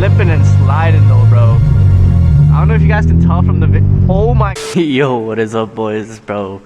slipping and sliding though, bro. I don't know if you guys can tell from the oh my yo, what is up, boys, bro?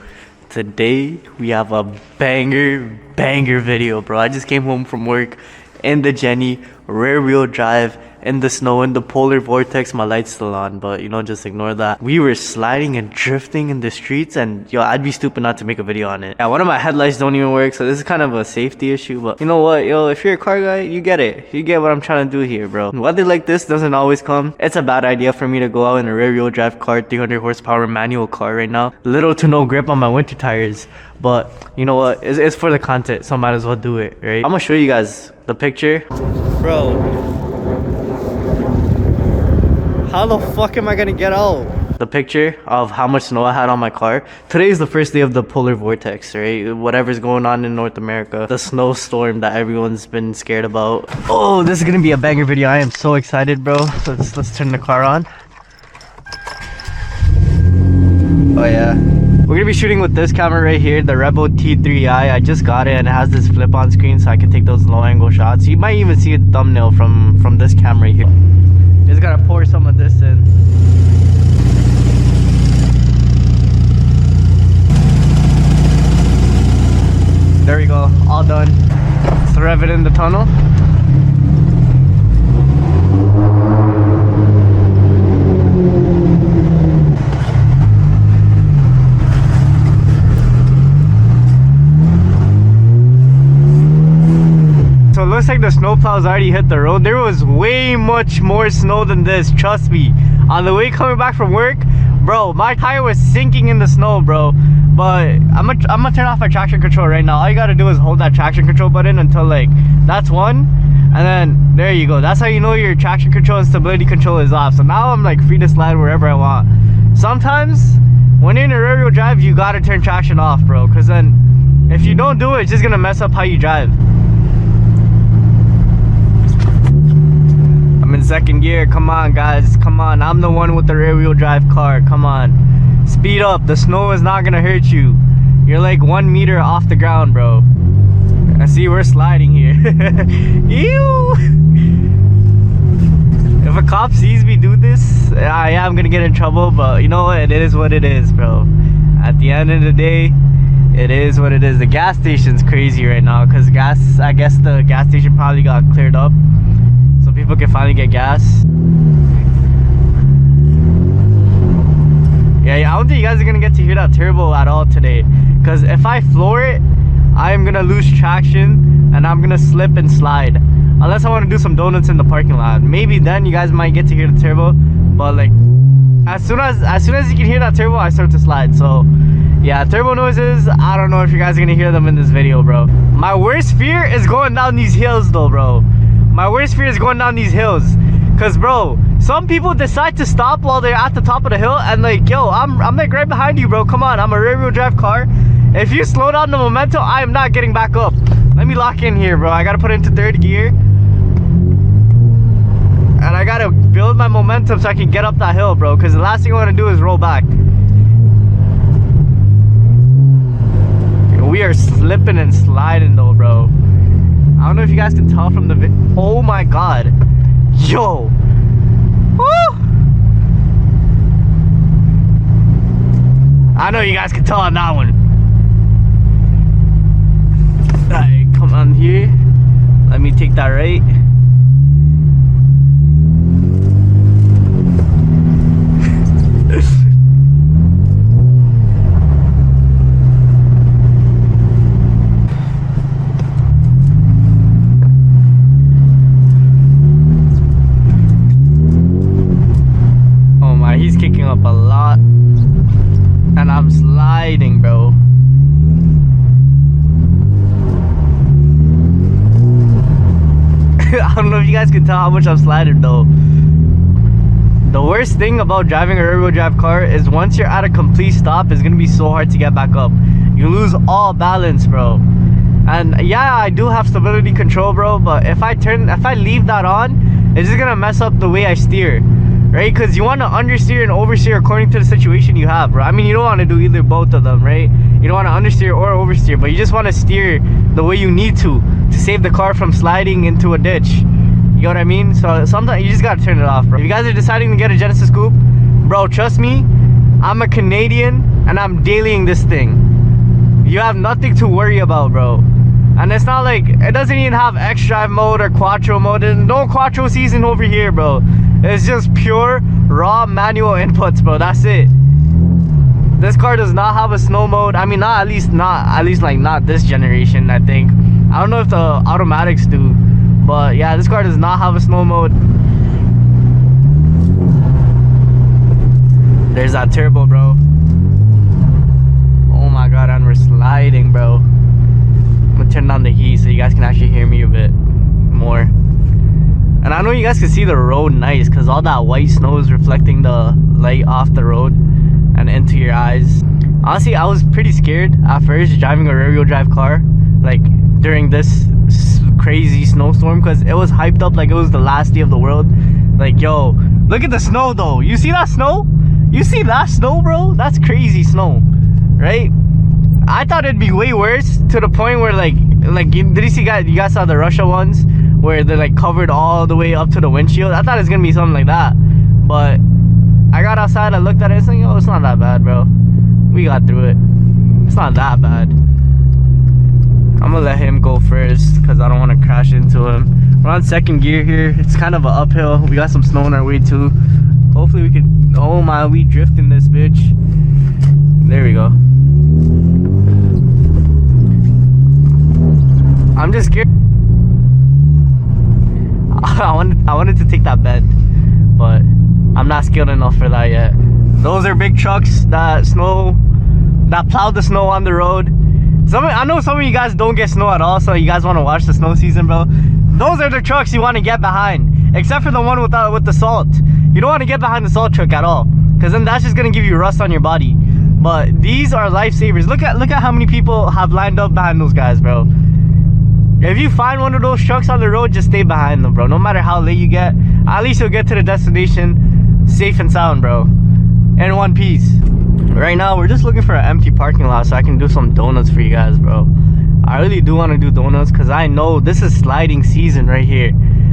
Today we have a banger video, bro. I just came home from work in the Jenny, rear wheel drive, in the snow, in the Polar Vortex. My light's still on, but you know, just ignore that. We were sliding and drifting in the streets, and yo, I'd be stupid not to make a video on it. Yeah, one of my headlights don't even work, so this is kind of a safety issue, but you know what, yo, if you're a car guy, you get it. You get what I'm trying to do here, bro. Weather like this doesn't always come. It's a bad idea for me to go out in a rear wheel drive car, 300 horsepower manual car right now. Little to no grip on my winter tires, but you know what, it's for the content, so I might as well do it, right? I'm gonna show you guys the picture. Bro, how the fuck am I gonna get out? The picture of how much snow I had on my car. Today is the first day of the Polar Vortex, right? Whatever's going on in North America. The snowstorm that everyone's been scared about. Oh, this is gonna be a banger video. I am so excited, bro. So let's turn the car on. Oh yeah. We're gonna be shooting with this camera right here, the RWD T3i. I just got it and it has this flip-on screen so I can take those low-angle shots. You might even see a thumbnail from this camera here. Just gotta pour some of this in. There we go, all done. Let's rev it in the tunnel. So it looks like the snowplows already hit the road. There was way much more snow than this, trust me. On the way coming back from work, bro, my tire was sinking in the snow, bro. But I'm gonna turn off my traction control right now. All you gotta do is hold that traction control button until like, that's one. And then there you go. That's how you know your traction control and stability control is off. So now I'm like free to slide wherever I want. Sometimes when you're in a rear wheel drive, you gotta turn traction off, bro. Cause then if you don't do it, it's just gonna mess up how you drive. I'm in second gear. Come on, guys, come on. I'm the one with the rear wheel drive car. Come on, speed up. The snow is not gonna hurt you. You're like 1 meter off the ground, bro. I see we're sliding here. Ew. If a cop sees me do this, I am gonna get in trouble, but you know what, it is what it is, bro. At the end of the day, it is what it is. The gas station's crazy right now because I guess the gas station probably got cleared up so people can finally get gas. Yeah, I don't think you guys are gonna get to hear that turbo at all today, because if I floor it, I am gonna lose traction and I'm gonna slip and slide, unless I want to do some donuts in the parking lot. Maybe then you guys might get to hear the turbo, but like as soon as you can hear that turbo, I start to slide. So yeah, turbo noises, I don't know if you guys are gonna hear them in this video, bro. My worst fear is going down these hills though, bro. My worst fear is going down these hills, cause bro, some people decide to stop while they're at the top of the hill, and like, yo, I'm like right behind you, bro. Come on, I'm a rear wheel drive car. If you slow down the momentum, I am not getting back up. Let me lock in here, bro. I gotta put it into third gear, and I gotta build my momentum so I can get up that hill, bro, because the last thing I want to do is roll back. We are slipping and sliding though, bro. I don't know if you guys can tell from the oh my god, yo. Woo! I know you guys can tell on that one. Alright, come on here. Let me take that right. He's kicking up a lot and I'm sliding, bro. I don't know if you guys can tell how much I'm sliding though. The worst thing about driving a rear wheel drive car is once you're at a complete stop, it's gonna be so hard to get back up. You lose all balance, bro. And yeah, I do have stability control, bro, but if I leave that on, it's just gonna mess up the way I steer. Right, because you want to understeer and oversteer according to the situation you have, bro. I mean, you don't want to do either, both of them, right? You don't want to understeer or oversteer, but you just want to steer the way you need to save the car from sliding into a ditch. You know what I mean? So sometimes you just gotta turn it off, bro. If you guys are deciding to get a Genesis Coupe, bro, trust me, I'm a Canadian and I'm dailying this thing. You have nothing to worry about, bro. And it's not like, it doesn't even have X drive mode or Quattro mode. There's no Quattro season over here, bro. It's just pure raw manual inputs, bro. That's it. This car does not have a snow mode. I mean, not this generation, I think. I don't know if the automatics do, but yeah, this car does not have a snow mode. There's that turbo, bro. Oh my god, and we're sliding, bro. I'm gonna turn down the heat so you guys can actually hear me a bit more. And I know you guys can see the road nice because all that white snow is reflecting the light off the road and into your eyes. Honestly, I was pretty scared at first driving a rear-wheel drive car, like during this crazy snowstorm, because it was hyped up like it was the last day of the world. Like, yo, look at the snow though. You see that snow? You see that snow, bro? That's crazy snow, right? I thought it'd be way worse, to the point where like did you see you guys saw the Russia ones where they're like covered all the way up to the windshield? I thought it was gonna be something like that, but I got outside, I looked at it, it's like, oh, it's not that bad, bro. We got through it. It's not that bad. I'm gonna let him go first because I don't want to crash into him. We're on second gear here. It's kind of an uphill. We got some snow on our way too. Hopefully we can, oh my, we drifting this bitch. There we go. I'm just scared. I wanted to take that bend, but I'm not skilled enough for that yet. Those are big trucks that plow the snow on the road. I know some of you guys don't get snow at all, so you guys want to watch the snow season, bro. Those are the trucks you want to get behind, except for the one with the salt. You don't want to get behind the salt truck at all, because then that's just gonna give you rust on your body. But these are lifesavers. Look at how many people have lined up behind those guys, bro. If you find one of those trucks on the road, just stay behind them, bro. No matter how late you get, at least you'll get to the destination safe and sound, bro, in one piece. Right now we're just looking for an empty parking lot so I can do some donuts for you guys, bro. I really do want to do donuts because I know this is sliding season right here.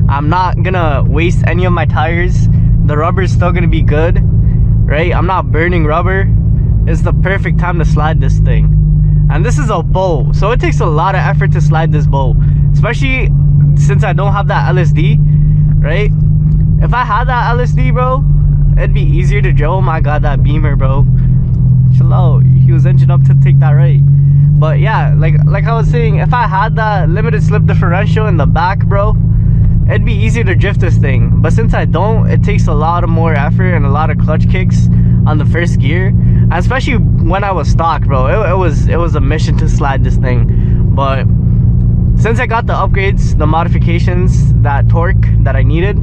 I'm not gonna waste any of my tires. The rubber's still gonna be good, right? I'm not burning rubber. It's the perfect time to slide this thing. And this is a bow, so it takes a lot of effort to slide this bow, especially since I don't have that LSD, right? If I had that LSD, bro, it'd be easier to drive. Oh my god, that Beamer, bro. Chill out. He was engine up to take that right. But yeah, like I was saying, if I had that limited slip differential in the back, bro, it'd be easier to drift this thing. But since I don't, it takes a lot of more effort and a lot of clutch kicks on the first gear, and especially when I was stock, bro. It was a mission to slide this thing. But since I got the upgrades, the modifications, that torque that I needed,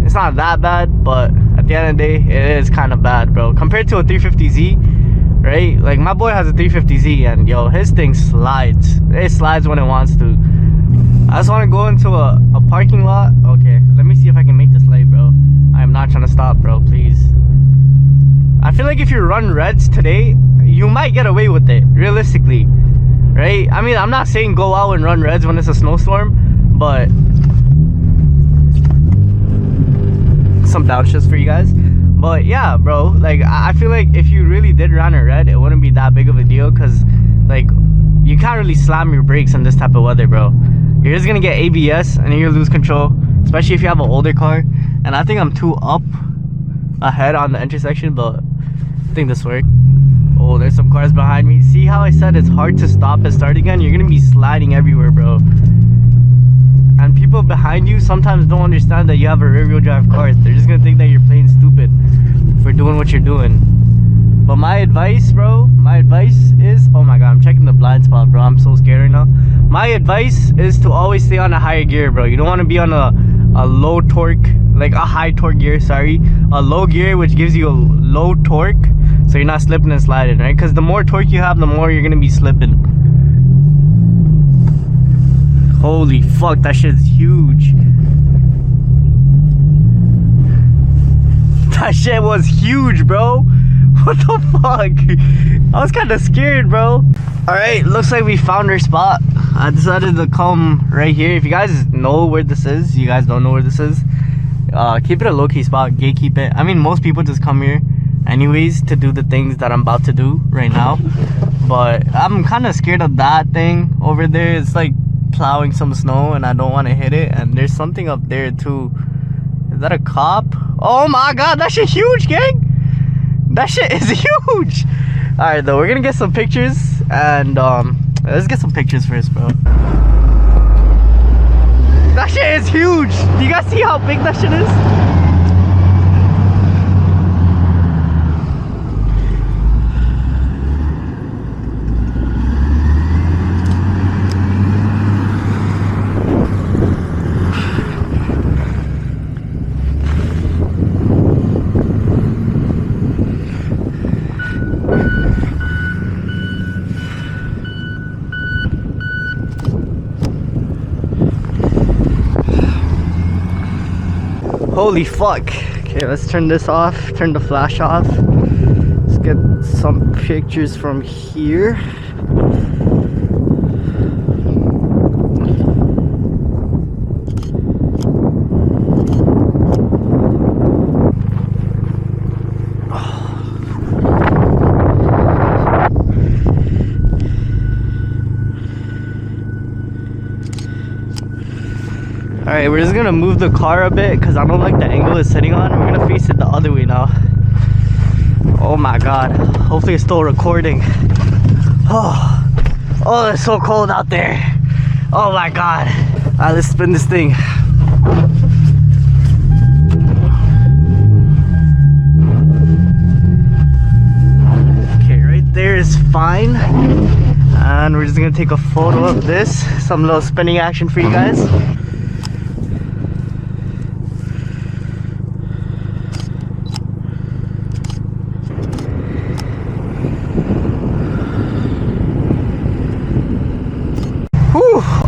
it's not that bad. But at the end of the day, it is kind of bad, bro, compared to a 350Z. Right, like my boy has a 350Z and yo, his thing slides. It slides when it wants to. I just want to go into a parking lot. Okay, let me see if I can make this light, bro. I am not trying to stop, bro, please. I feel like if you run reds today, you might get away with it, realistically, right? I mean, I'm not saying go out and run reds when it's a snowstorm, but some downshifts for you guys. But yeah, bro, like I feel like if you really did run a red, it wouldn't be that big of a deal, because like you can't really slam your brakes in this type of weather, bro. You're just gonna get ABS and you're gonna lose control, especially if you have an older car. And I think I'm too up ahead on the intersection, but I think this worked. Oh, there's some cars behind me. See how I said it's hard to stop and start again? You're gonna be sliding everywhere, bro. And people behind you sometimes don't understand that you have a rear-wheel drive car. They're just gonna think that you're playing stupid for doing what you're doing. But my advice, bro, my advice is, oh my god, I'm checking the blind spot, bro. I'm so scared right now. My advice is to always stay on a higher gear, bro. You don't want to be on a low torque, like a high torque gear, sorry. A low gear which gives you a low torque, so you're not slipping and sliding, right? Because the more torque you have, the more you're gonna be slipping. Holy fuck, that shit's huge. That shit was huge, bro. What the fuck? I was kind of scared, bro. Alright, looks like we found our spot. I decided to come right here. If you guys know where this is, you guys don't know where this is, keep it a low-key spot, gatekeep it. I mean, most people just come here anyways to do the things that I'm about to do right now. But I'm kind of scared of that thing over there. It's like plowing some snow and I don't want to hit it. And there's something up there too. Is that a cop? Oh my god, that shit huge, gang. That shit is huge. All right, though, we're gonna get some pictures and let's get some pictures first, bro. That shit is huge. Do you guys see how big that shit is? Holy fuck. Okay, let's turn this off, turn the flash off. Let's get some pictures from here. Alright, we're just gonna move the car a bit because I don't like the angle it's sitting on. We're gonna face it the other way now. Oh my god. Hopefully it's still recording. Oh, it's so cold out there. Oh my god. Alright, let's spin this thing. Okay, right there is fine. And we're just gonna take a photo of this. Some little spinning action for you guys.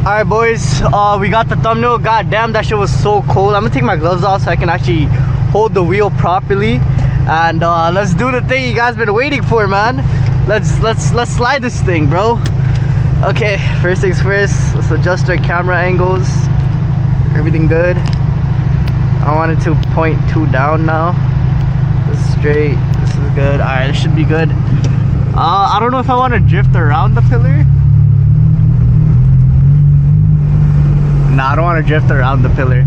Alright boys, we got the thumbnail. God damn, that shit was so cold. I'm gonna take my gloves off so I can actually hold the wheel properly. And let's do the thing you guys been waiting for, man. Let's slide this thing, bro. Okay, first things first, let's adjust our camera angles. Everything good. I want it to point 2 down now. This is straight, this is good. Alright, it should be good. I don't know if I want to drift around the pillar. Nah, I don't want to drift around the pillar.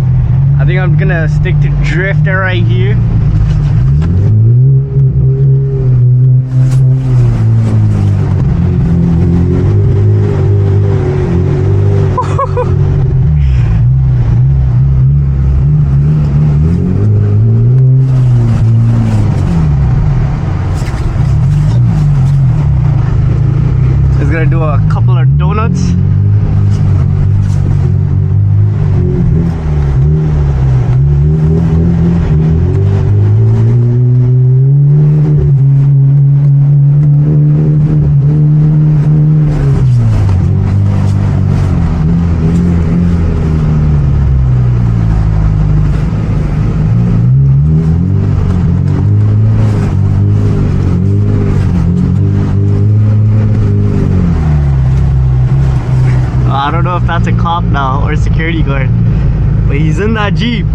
I think I'm gonna stick to drifting right here. Just gonna do a couple of donuts. I don't know if that's a cop now or a security guard, but he's in that Jeep.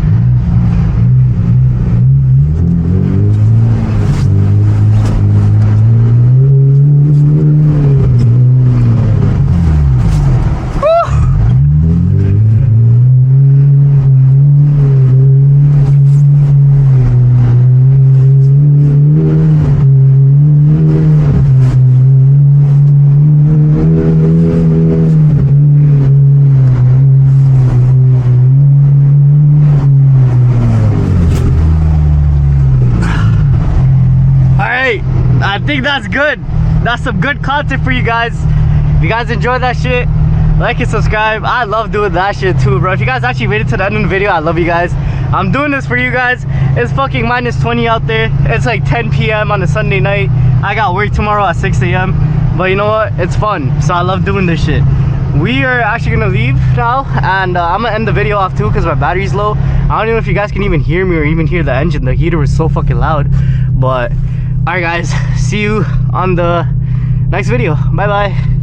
I think that's good. That's some good content for you guys. If you guys enjoy that shit, like and subscribe. I love doing that shit too, bro. If you guys actually made it to the end of the video, I love you guys. I'm doing this for you guys. It's fucking -20 out there. It's like 10 p.m. on a Sunday night. I got work tomorrow at 6 a.m. But you know what? It's fun. So I love doing this shit. We are actually gonna leave now, and I'm gonna end the video off too because my battery's low. I don't even know if you guys can even hear me or even hear the engine. The heater was so fucking loud. But Alright guys, see you on the next video. Bye bye.